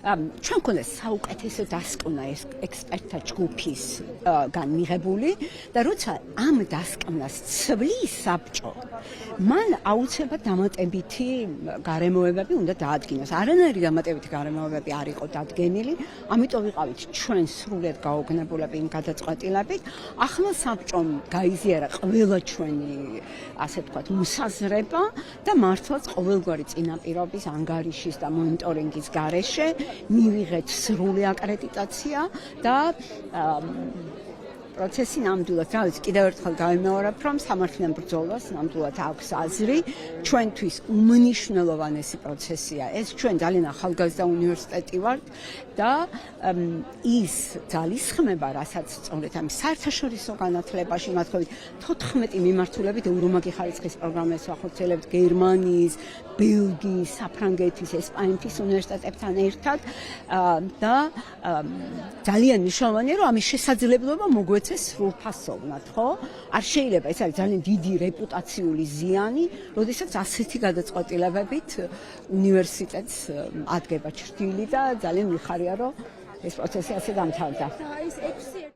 ჩვენ გვქონდა საუკეთესო დასკვნა ექსპერტთა ჯგუფისგან მიღებული და როცა ამ დასკვნას ცვლის საბჭო, მან აუცილებლად დამატებითი გარემოებები უნდა დაადგინოს. არანაირი დამატებითი გარემოებები არ იყო დადგენილი, ამიტომ ვიყავით ჩვენ სრულად გაოგნებულები იმ გადაწყვეტილებით. ახლა საბჭომ გაიზიარა ყველა ჩვენი, ასე ვთქვათ, მოსაზრება და მართლაც ყოველგვარი წინაპირობის, ანგარიშის და მონიტორინგის გარეშე მივიღეთ სრული აკრედიტაცია და პროცესი ნამდვილად, რა ვიცი, კიდევ ერთხელ გავიმეორებ, რომ სამართლიან ბრძოლას ნამდვილად აქვს აზრი, ჩვენთვის უმნიშვნელოვანესი პროცესია ეს, ჩვენ ძალიან ახალგაზრდა უნივერსიტეტი ვართ და ის ძალისხმება, რასაც სწორედ ამ საერთაშორისო განათლებაში, მოთხოვით 14 მიმართულებით ევრომაგი ხარისხის პროგრამას ვახორციელებთ გერმანიის, ბელგიის, საფრანგეთის, ესპანეთის უნივერსიტეტებთან ერთად და ძალიან მნიშვნელოვანია, რომ ამის შესაძლებლობა მოგვეცეს სრულფასოვნად, ხო? არ შეიძლება, ეს არის ძალიან დიდი რეპუტაციული ზიანი, როდესაც ასეთი გადაწყვეტილებებით უნივერსიტეტს ადგება ჩრდილი და ძალიან მიხარია, რომ ეს პროცესი ასე დამთავრდა.